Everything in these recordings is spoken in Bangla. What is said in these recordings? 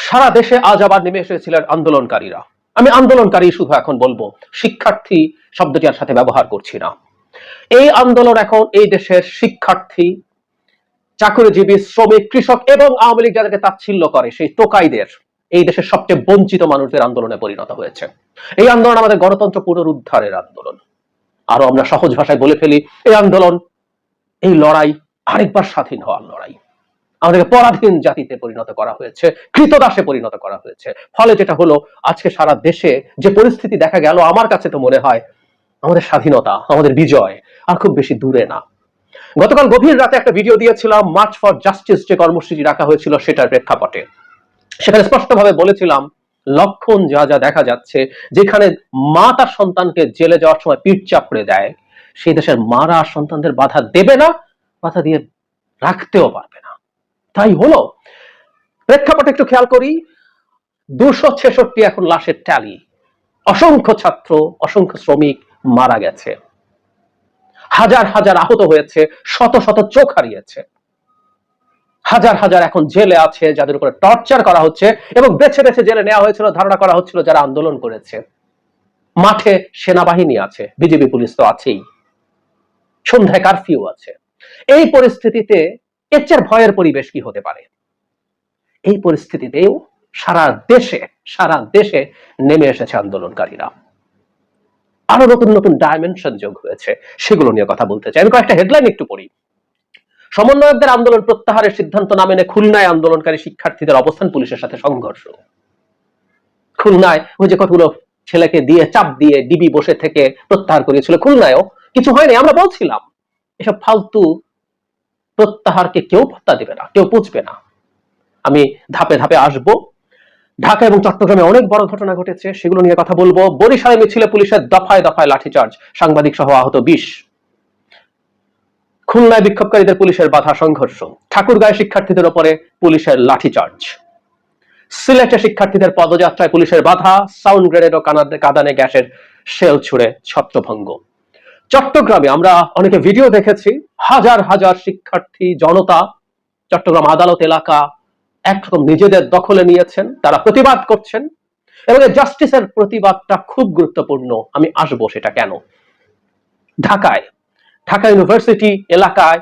সারা দেশে আজ আবার নেমে এসেছিলেন আন্দোলনকারীরা। আমি আন্দোলনকারী শুধু এখন বলবো, শিক্ষার্থী শব্দটি আর সাথে ব্যবহার করছি না। এই আন্দোলন এখন এই দেশের শিক্ষার্থী, চাকরিজীবী, শ্রমিক, কৃষক এবং আওয়ামী লীগ যাদেরকে তাচ্ছিল্য করে সেই টোকাইদের, এই দেশের সবচেয়ে বঞ্চিত মানুষদের আন্দোলনে পরিণত হয়েছে। এই আন্দোলন আমাদের গণতন্ত্র পুনরুদ্ধারের আন্দোলন। আরো আমরা সহজ ভাষায় বলে ফেলি, এই আন্দোলন, এই লড়াই আরেকবার স্বাধীন হওয়ার লড়াই। আমাদেরকে পরাধীন জাতিতে পরিণত করা হয়েছে, কৃতদাসে পরিণত করা হয়েছে। ফলে যেটা হলো, আজকে সারা দেশে যে পরিস্থিতি দেখা গেল, আমার কাছে তো মনে হয় আমাদের স্বাধীনতা, আমাদের বিজয় আর খুব বেশি দূরে না। গতকাল গভীর রাতে একটা ভিডিও দিয়েছিলাম মার্চ ফর জাস্টিস যে কর্মসূচি রাখা হয়েছিল সেটার প্রেক্ষাপটে। সেখানে স্পষ্টভাবে বলেছিলাম, লক্ষণ যা যা দেখা যাচ্ছে, যেখানে মা তার সন্তানকে জেলে যাওয়ার সময় পিঠ চাপড়ে দেয়, সেই দেশের মারা সন্তানদের বাধা দেবে না, বাধা দিয়ে রাখতেও পারবে না। তাই হলো, প্রেক্ষাপটে একটু খেয়াল করি, 266 এখন লাশের ট্যালি। অসংখ্য ছাত্র, অসংখ্য শ্রমিক মারা গেছে, হাজার হাজার আহত হয়েছে, শত শত চোখ হারিয়েছে, হাজার হাজার এখন জেলে আছে যাদের উপরে টর্চার করা হচ্ছে এবং বেছে বেছে জেলে নেওয়া হয়েছিল, ধারণা করা হচ্ছিল যারা আন্দোলন করেছে। মাঠে সেনাবাহিনী আছে, বিজেপি পুলিশ তো আছেই, সন্ধ্যায় কারফিউ আছে। এই পরিস্থিতিতে এর চেয়ে ভয়ের পরিবেশ কি হতে পারে? এই পরিস্থিতিতেও সারা দেশে নেমে এসেছে আন্দোলনকারীরা। আরো নতুন নতুন ডাইমেনশন যোগ হয়েছে, সেগুলো নিয়ে কথা বলতে চাই। আমি কয়েকটা হেডলাইন একটু পড়ি। সমন্বয়কদের আন্দোলন প্রত্যাহারের সিদ্ধান্ত না মেনে খুলনায় আন্দোলনকারী শিক্ষার্থীদের অবস্থান পুলিশের সাথে সংঘর্ষ। খুলনায় ওই যে কতগুলো ছেলেকে দিয়ে চাপ দিয়ে ডিবি বসে থেকে প্রত্যাহার করিয়েছিল, খুলনায়ও কিছু হয়নি। আমরা বলছিলাম এসব ফালতু প্রত্যাহারকে কেউ পাত্তা দেবে না, কেউ বুঝবে না। আমি ধাপে ধাপে আসবো। ঢাকা এবং চট্টগ্রামে অনেক বড় ঘটনা ঘটেছে, সেগুলো নিয়ে কথা বলবো। বরিশালে মিছিলে পুলিশের দফায় দফায় লাঠিচার্জ, সাংবাদিক সহ আহত 20। খুলনায় বিক্ষোভকারীদের পুলিশের বাধা, সংঘর্ষ। ঠাকুরগাঁয়ে শিক্ষার্থীদের উপরে পুলিশের লাঠিচার্জ। সিলেটে শিক্ষার্থীদের পদযাত্রায় পুলিশের বাধা, সাউন্ড গ্রেনেড ও কাঁদানে গ্যাসের শেল ছুড়ে ছত্রভঙ্গ। চট্টগ্রামে আমরা অনেকে ভিডিও দেখেছি, হাজার হাজার শিক্ষার্থী জনতা চট্টগ্রাম আদালত এলাকা একরকম নিজেদের দখলে নিয়েছেন, তারা প্রতিবাদ করছেন এবং জাস্টিসের প্রতিবাদটা খুব গুরুত্বপূর্ণ। আমি আসবো সেটা কেন। ঢাকা ইউনিভার্সিটি এলাকায়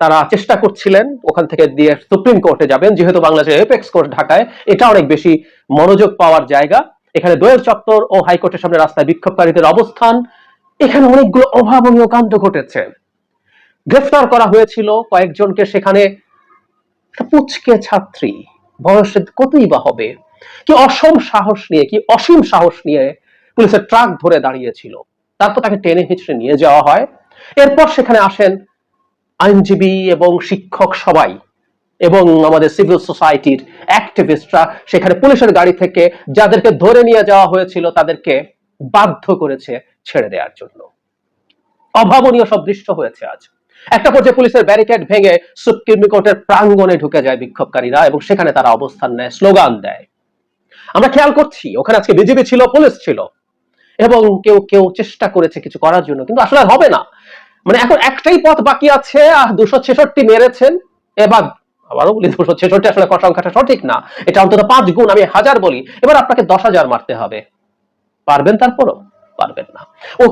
তারা চেষ্টা করছিলেন ওখান থেকে দিয়ে সুপ্রিম কোর্টে যাবেন, যেহেতু বাংলাদেশের এপেক্স কোর্ট ঢাকায়, এটা অনেক বেশি মনোযোগ পাওয়ার জায়গা। এখানে দোয়েল চত্বর ও হাইকোর্টের সামনে রাস্তায় বিক্ষোভকারীদের অবস্থান। এখানে অনেকগুলো অভাবনীয় কাণ্ড ঘটেছে। গ্রেফতার করা হয়েছিল কয়েকজনকে, সেখানে পুচকে ছাত্রী, বয়স কতই বা হবে, কি অসীম সাহস নিয়ে পুলিশের ট্রাক ধরে দাঁড়িয়েছিল। তারপর তাকে টেনে হিঁচড়ে নিয়ে যাওয়া হয়। এরপর সেখানে আসেন আইনজীবী এবং শিক্ষক সবাই এবং আমাদের সিভিল সোসাইটির অ্যাক্টিভিস্টরা। সেখানে পুলিশের গাড়ি থেকে যাদেরকে ধরে নিয়ে যাওয়া হয়েছিল তাদেরকে বাধ্য করেছে ছেড়ে দেওয়ার জন্য। অভাবনীয় সব দৃশ্য হয়েছে আজ। একটা পর্যায়ে পুলিশের ব্যারিকেড ভেঙে সুপ্রিম কোর্টের প্রাঙ্গণে ঢুকে যায় বিক্ষোভকারীরা এবং সেখানে তারা অবস্থান নেয়, স্লোগান দেয়। আমরা খেয়াল করছি ওখানে আজকে বিজেপি ছিল, পুলিশ ছিল এবং কেউ কেউ চেষ্টা করেছে কিছু করার জন্য, কিন্তু আসলে হবে না। মানে এখন একটাই পথ বাকি আছে। 266 মেরেছেন, এবার আবারও বলি 266 আসলে সংখ্যাটা সঠিক না, এটা অন্তত 5 গুণ, আমি 1000 বলি। এবার আপনাকে 10,000 মারতে হবে, পারবেন? তারপরও পারবেন না। ওই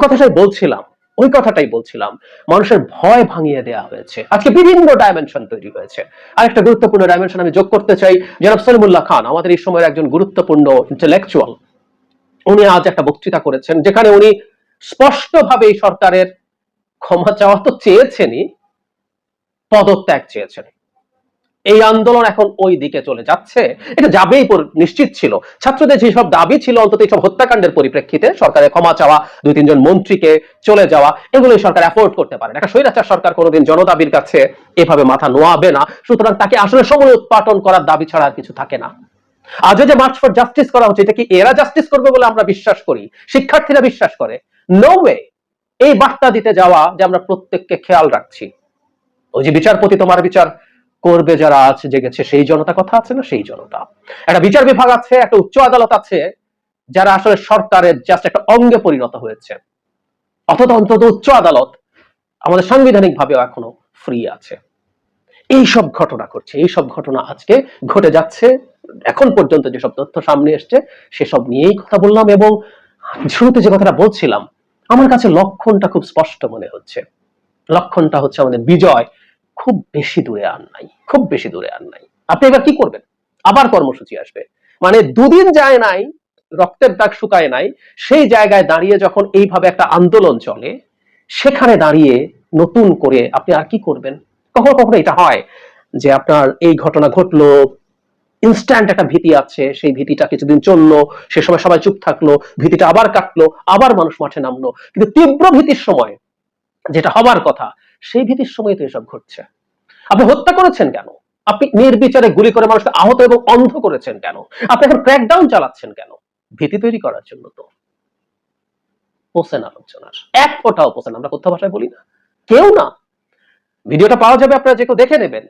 কথাটাই বলছিলাম, মানুষের ভয় ভাঙিয়ে দেওয়া হয়েছে। আজকে বিভিন্ন ডাইমেনশন তৈরি হয়েছে। আরেকটা গুরুত্বপূর্ণ ডাইমেনশন আমি যোগ করতে চাই। জনাব সলিমুল্লাহ খান, আমাদের এই সময়ের একজন গুরুত্বপূর্ণ ইন্টেলেকচুয়াল, উনি আজ একটা বক্তৃতা করেছেন যেখানে উনি স্পষ্টভাবে এই সরকারের ক্ষমা চাওয়া তো চেয়েছেনই, পদত্যাগ চেয়েছেন। এই আন্দোলন এখন ওই দিকে চলে যাচ্ছে, এটা যাবেই নিশ্চিত ছিল। ছাত্রদের যেসব দাবি ছিল, অন্তত এইসব হত্যাকাণ্ডের পরিপ্রেক্ষিতে সরকারের ক্ষমা চাওয়া, 2-3 জন মন্ত্রীকে চলে যাওয়া, এগুলোই সরকার অ্যাফোর্ড করতে পারে না। একটা স্বৈরাচার সরকার কোনোদিন জনদাবির কাছে এভাবে মাথা নোয়াবে না। সুতরাং তাকে আসলে সময় উৎপাটন করার দাবি ছাড়া আর কিছু থাকে না। আজ যে মার্চ ফর জাস্টিস করা হচ্ছে, এটা কি এরা জাস্টিস করবে বলে আমরা বিশ্বাস করি, শিক্ষার্থীরা বিশ্বাস করে? No way. এই বার্তা দিতে যাওয়া যে আমরা প্রত্যেককে খেয়াল রাখছি। ওই যে বিচারপতি তোমার বিচার করবে যারা আছে জেগেছে, সেই জনতা কথা আছে না, সেই জনতা। একটা বিচার বিভাগ আছে, একটা উচ্চ আদালত আছে, যারা আসলে সরকারের জাস্ট একটা অঙ্গে পরিণত হয়েছে। অন্তত উচ্চ আদালত আমাদের সাংবিধানিক ভাবেও এখনো ফ্রি আছে। এইসব ঘটনা ঘটছে, এইসব ঘটনা আজকে ঘটে যাচ্ছে এখন পর্যন্ত যেসব তথ্য সামনে এসছে সেসব নিয়েই কথা বললাম। এবং শুরুতে যে কথাটা বলছিলাম, আমার কাছে লক্ষণটা খুব স্পষ্ট মনে হচ্ছে। লক্ষণটা হচ্ছে আমাদের বিজয় খুব বেশি দূরে আর নাই, খুব বেশি দূরে আর নাই। আপনি এবার কি করবেন? আবার কর্মসূচি আসবে, মানে দুদিন যায় নাই, রক্তের দাগ শুকায় নাই, সেই জায়গায় দাঁড়িয়ে যখন এইভাবে একটা আন্দোলন চলে, সেখানে দাঁড়িয়ে নতুন করে আপনি আর কি করবেন? কখনো কখনো এটা হয় যে আপনার এই ঘটনা ঘটলো, ইনস্ট্যান্ট একটা ভীতি আছে, সেই ভীতিটা কিছুদিন চললো, সে সময় সবাই চুপ থাকলো, ভীতিটা আবার কাটলো, আবার মানুষ মাঠে নামলো, কিন্তু তীব্র ভীতির সময় যেটা হবার কথা, সেই ভীতির সময় তো এসব ঘটছে। আপনি হত্যা করেছেন কেন? আপনি নির্বিচারে গুলি করে মানুষকে আহত এবং অন্ধ করেছেন কেন? আপনি এখন ক্র্যাকডাউন চালাচ্ছেন কেন? ভীতি তৈরি করার জন্য তো। পোষেন আলোচনার এক ফোঁটাও পোষেন, আমরা কথা ভাষায় বলি না, কেউ না। ভিডিওটা পাওয়া যাবে, আপনারা যে কেউ দেখে নেবেন।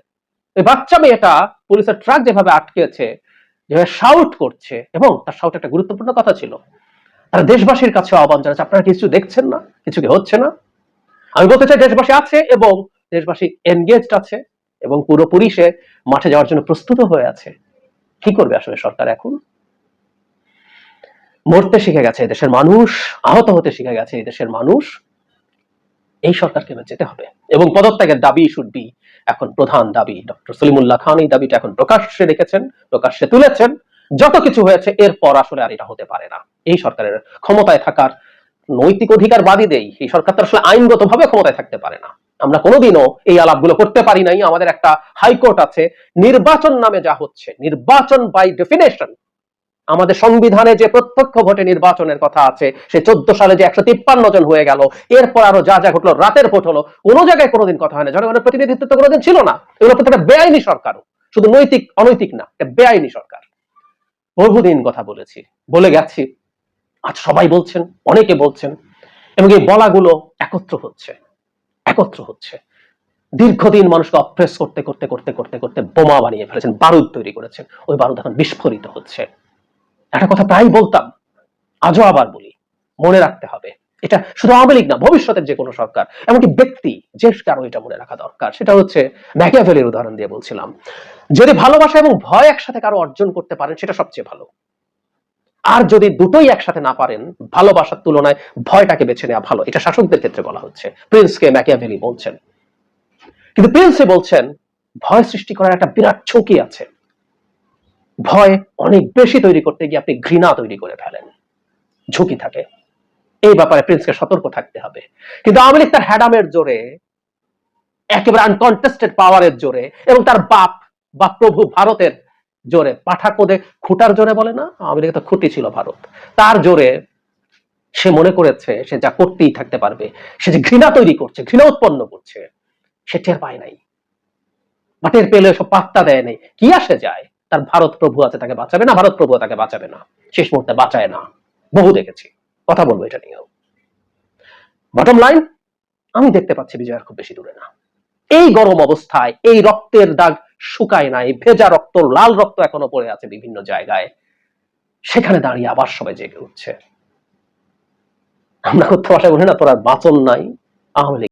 ওই বাচ্চা মেয়েটা পুলিশের ট্রাক যেভাবে আটকেছে, যেভাবে শাউট করছে, এবং তার শাউট একটা গুরুত্বপূর্ণ কথা ছিল, তারা দেশবাসীর কাছে আহ্বান জানাচ্ছে, আপনারা কিছু দেখছেন না, কিছু কি হচ্ছে না? আমি বলতে চাই দেশবাসী আছে, এবং দেশবাসী এনগেজড আছে, এবং পুরোপুরি সে মাঠে যাওয়ার জন্য প্রস্তুত হয়ে আছে। কি করবে আসলে সরকার এখন? মরতে শিখে গেছে দেশের মানুষ, আহত হতে শিখে গেছে এই দেশের মানুষ। এই সরকারকে যেতে হবে, এবং পদত্যাগের দাবি শুড বি এখন প্রধান দাবি। ডক্টর সলিমুল্লাহ খান এই দাবিটা এখন প্রকাশ্যে রেখেছেন, প্রকাশ্যে তুলেছেন। যত কিছু হয়েছে এরপর আসলে আর এটা হতে পারে না। এই সরকারের ক্ষমতায় থাকার নৈতিক অধিকার বাদই দেই, এই সরকার তো আসলে আইনগতভাবে ক্ষমতায় থাকতে পারে না। আমরা কোনোদিনও এই আলাপগুলো করতে পারি নাই। আমাদের একটা হাইকোর্ট আছে। নির্বাচন নামে যা হচ্ছে, নির্বাচন বাই ডেফিনেশন, আমাদের সংবিধানে যে প্রত্যক্ষ ভোটে নির্বাচনের কথা আছে, সে 14 সালে যে 153 জন হয়ে গেল, এরপর আরো যা যা ঘটলো, রাতের ভোট হলো, কোনো জায়গায় কোনোদিন কথা হয় না, জনগণের প্রতিনিধিত্ব তো কোনোদিন ছিল না। এগুলো প্রত্যেকটা বেআইনি সরকারও, শুধু নৈতিক অনৈতিক না, বেআইনি সরকার। বহুদিন কথা বলেছি, বলে গেছি, আজ সবাই বলছেন, অনেকে বলছেন, এবং এই বলাগুলো একত্র হচ্ছে, একত্র হচ্ছে। দীর্ঘদিন মানুষকে অপ্রেস করতে করতে করতে করতে করতে বোমা বানিয়ে ফেলেছেন, বারুদ তৈরি করেছেন, ওই বারুদ এখন বিস্ফোরিত হচ্ছে। একটা কথা প্রায় বলতাম, আজও আবার বলি, মনে রাখতে হবে, এটা শুধু আওয়ামী লীগ না, ভবিষ্যতের যে কোনো সরকার, এমনকি ব্যক্তি, যে কারো এটা মনে রাখা দরকার। সেটা হচ্ছে ম্যাকিয়াভেলির উদাহরণ দিয়ে বলছিলাম, যদি ভালোবাসা এবং ভয় একসাথে কারো অর্জন করতে পারেন, সেটা সবচেয়ে ভালো। আর যদি দুটোই একসাথে না পারেন, ভালোবাসার তুলনায় ভয়টাকে বেছে নেওয়া ভালো। এটা শাসকদের ক্ষেত্রে বলা হচ্ছে, প্রিন্সকে ম্যাকিয়াভেলি বলছেন। কিন্তু প্রিন্সে বলছেন, ভয় সৃষ্টি করার একটা বিরাট ঝুঁকি আছে। ভয় অনেক বেশি তৈরি করতে গিয়ে আপনি ঘৃণা তৈরি করে ফেলেন, ঝুঁকি থাকে। এই ব্যাপারে প্রিন্সকে সতর্ক থাকতে হবে। কিন্তু আওয়ামী লীগ তার হ্যাডামের জোরে, একেবারে আনকন্টেস্টেড পাওয়ারের জোরে, এবং তার বাপ বা প্রভু ভারতের জোরে, পাঠা কোদে খুঁটার জোরে বলে না, আওয়ামী লীগের তো খুঁটি ছিল ভারত, তার জোরে সে মনে করেছে সে যা করতেই থাকতে পারবে। সে যে ঘৃণা তৈরি করছে, ঘৃণা উৎপন্ন করছে, সে টের পায় নাই, বা টের পেলে সব পাত্তা দেয় নাই। কি আসে যায়, তার ভারত প্রভু আছে, তাকে বাঁচাবে না, ভারত প্রভু তাকে বাঁচাবে না, শেষ মুহূর্তে বাঁচায় না। বহু দেখেছি, কথা বলবো এটা নিয়েও। বটম লাইন, আমি দেখতে পাচ্ছি বিজয় খুব বেশি দূরে না। এই গরম অবস্থায়, এই রক্তের দাগ শুকায় নাই, ভেজা রক্ত, লাল রক্ত এখনো পড়ে আছে বিভিন্ন জায়গায়, সেখানে দাঁড়িয়ে আবার সবাই জেগে উঠছে। আমরা কথা ভাষায় বলি না, তোর আর বাঁচন নাই, আওয়ামী লীগ